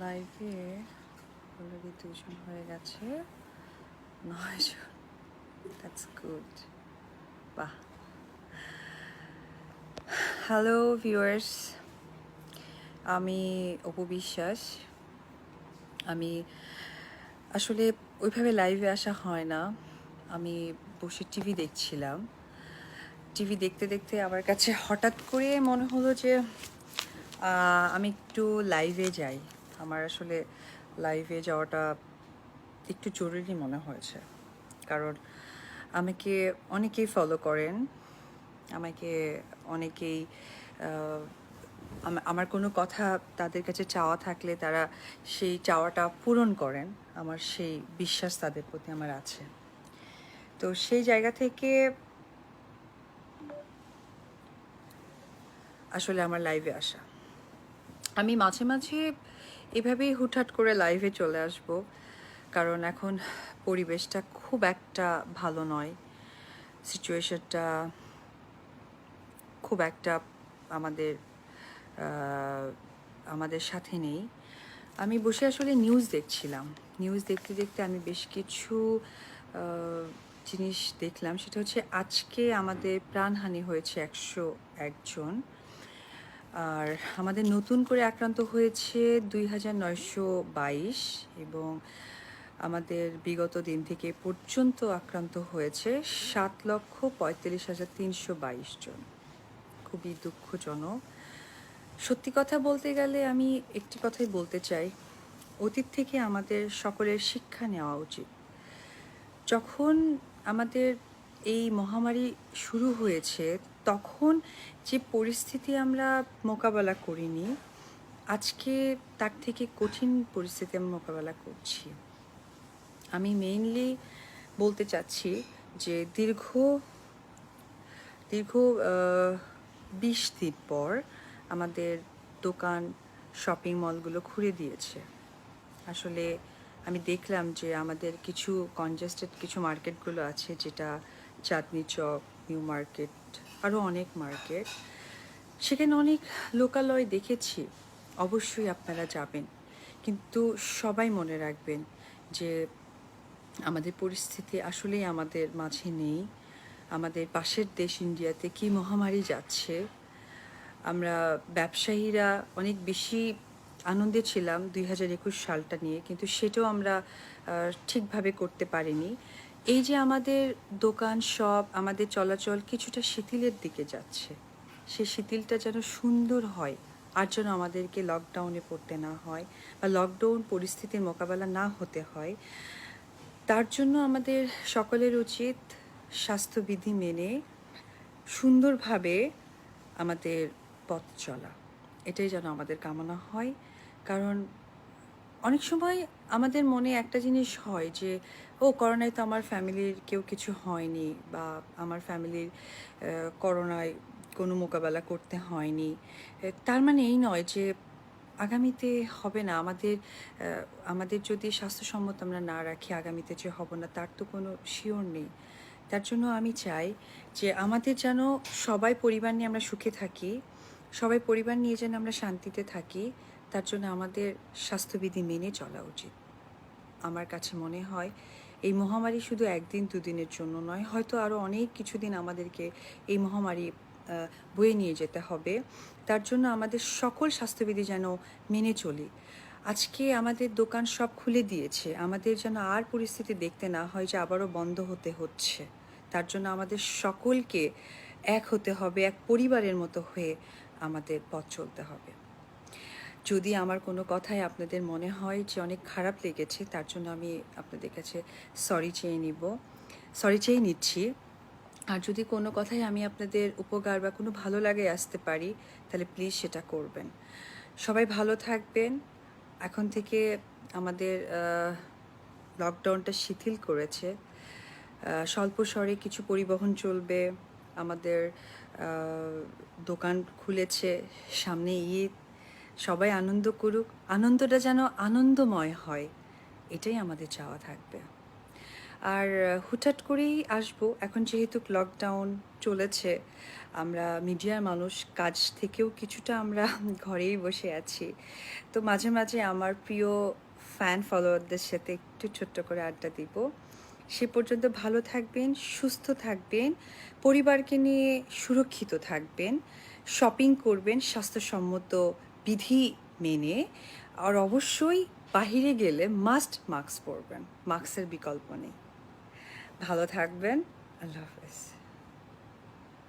লাইভে অলরেডি 2 জন হয়ে গেছে, 9 জন। That's good. বাহ। হ্যালো ভিউয়ার্স, আমি অপু বিশ্বাস। আমি আসলে ওইভাবে লাইভে আসা হয় না। আমি বসে টিভি দেখছিলাম। টিভি দেখতে দেখতে আমার কাছে হঠাৎ করে মনে হলো যে আমি একটু লাইভে যাই। আমার আসলে লাইভে যাওয়াটা একটু জরুরি মনে হয়েছে, কারণ আমাকে অনেকেই ফলো করেন, আমাকে অনেকেই আমার কোনো কথা তাদের কাছে চাওয়া থাকলে তারা সেই চাওয়াটা পূরণ করেন। আমার সেই বিশ্বাস তাদের প্রতি আমার আছে। তো সেই জায়গা থেকে আসলে আমার লাইভে আসা। আমি মাঝে মাঝে এভাবেই হুটহাট করে লাইভে চলে আসব, কারণ এখন পরিবেশটা খুব একটা ভালো নয়। সিচুয়েশনটা খুব একটা আমাদের আমাদের সাথে নেই। আমি বসে আসলে নিউজ দেখছিলাম। নিউজ দেখতে দেখতে আমি বেশ কিছু জিনিস দেখলাম। সেটা হচ্ছে আজকে আমাদের প্রাণহানি হয়েছে 101 জন, আর আমাদের নতুন করে আক্রান্ত হয়েছে 2922, এবং আমাদের বিগত দিন থেকে পর্যন্ত আক্রান্ত হয়েছে 7,45,322 জন। খুবই দুঃখজনক। সত্যি কথা বলতে গেলে আমি একটি কথাই বলতে চাই, অতীত থেকে আমাদের সকলের শিক্ষা নেওয়া উচিত। যখন আমাদের এই মহামারী শুরু হয়েছে, তখন যে পরিস্থিতি আমরা মোকাবেলা করিনি, আজকে তার থেকে কঠিন পরিস্থিতি আমরা মোকাবেলা করছি। আমি মেইনলি বলতে চাচ্ছি যে দীর্ঘ দীর্ঘ 20 দিন পর আমাদের দোকান, শপিং মলগুলো খুলে দিয়েছে। আসলে আমি দেখলাম যে আমাদের কিছু কনজেস্টেড কিছু মার্কেটগুলো আছে, যেটা চাঁদনি চক, নিউ মার্কেট, আরও অনেক মার্কেট, সেখানে অনেক লোকালয় দেখেছি। অবশ্যই আপনারা যাবেন, কিন্তু সবাই মনে রাখবেন যে আমাদের পরিস্থিতি আসলেই আমাদের মাঝে নেই। আমাদের পাশের দেশ ইন্ডিয়াতে কি মহামারী যাচ্ছে। আমরা ব্যবসায়ীরা অনেক বেশি আনন্দে ছিলাম 2021 সালটা নিয়ে, কিন্তু সেটাও আমরা ঠিকভাবে করতে পারিনি। এই যে আমাদের দোকান সব, আমাদের চলাচল কিছুটা শিথিলের দিকে যাচ্ছে, সেই শিথিলটা যেন সুন্দর হয়, আর যেন আমাদেরকে লকডাউনে পড়তে না হয় বা লকডাউন পরিস্থিতির মোকাবেলা না হতে হয়। তার জন্য আমাদের সকলের উচিত স্বাস্থ্যবিধি মেনে সুন্দরভাবে আমাদের পথ চলা। এটাই যেন আমাদের কামনা হয়। কারণ অনেক সময় আমাদের মনে একটা জিনিস হয় যে করোনায় তো আমার ফ্যামিলির কেউ কিছু হয়নি, বা আমার ফ্যামিলির করোনায় কোনো মোকাবেলা করতে হয়নি। তার মানে এই নয় যে আগামীতে হবে না। আমাদের যদি স্বাস্থ্যসম্মত আমরা না রাখি, আগামীতে যে হব না তার তো কোনো শিওর নেই। তার জন্য আমি চাই যে আমাদের যেন সবাই পরিবার নিয়ে আমরা সুখে থাকি, সবাই পরিবার নিয়ে যেন আমরা শান্তিতে থাকি। তার জন্য আমাদের স্বাস্থ্যবিধি মেনে চলা উচিত। আমার কাছে মনে হয় এই মহামারী শুধু একদিন দুদিনের জন্য নয়, হয়তো আরও অনেক কিছুদিন আমাদেরকে এই মহামারী বয়ে নিয়ে যেতে হবে। তার জন্য আমাদের সকল স্বাস্থ্যবিধি যেন মেনে চলি। আজকে আমাদের দোকান সব খুলে দিয়েছে, আমাদের যেন আর পরিস্থিতি দেখতে না হয় যে আবারও বন্ধ হতে হচ্ছে। তার জন্য আমাদের সকলকে এক হতে হবে, এক পরিবারের মতো হয়ে আমাদের পথ চলতে হবে। যদি আমার কোনো কথায় আপনাদের মনে হয় যে অনেক খারাপ লেগেছে, তার জন্য আমি আপনাদের কাছে সরি চেয়ে নিচ্ছি। আর যদি কোনো কথায় আমি আপনাদের উপকার বা কোনো ভালো লাগে আসতে পারি, তাহলে প্লিজ সেটা করবেন। সবাই ভালো থাকবেন। এখন থেকে আমাদের লকডাউনটা শিথিল করেছে, স্বল্প স্বরে কিছু পরিবহন চলবে, আমাদের দোকান খুলেছে, সামনে ঈদ, সবাই আনন্দ করুক। আনন্দটা যেন আনন্দময় হয়, এটাই আমাদের চাওয়া থাকবে। আর হুটহাট করেই আসবো, এখন যেহেতু লকডাউন চলেছে, আমরা মিডিয়ার মানুষ, কাজ থেকেও কিছুটা আমরা ঘরেই বসে আছি। তো মাঝে মাঝে আমার প্রিয় ফ্যান ফলোয়ারদের সাথে একটু ছোট্ট করে আড্ডা দিব। সে পর্যন্ত ভালো থাকবেন, সুস্থ থাকবেন, পরিবারকে নিয়ে সুরক্ষিত থাকবেন, শপিং করবেন স্বাস্থ্যসম্মত বিধি মেনে, আর অবশ্যই বাহিরে গেলে মাস্ট মাস্ক পরবেন, মাস্কের বিকল্প নেই। ভালো থাকবেন। আল্লাহ হাফেজ।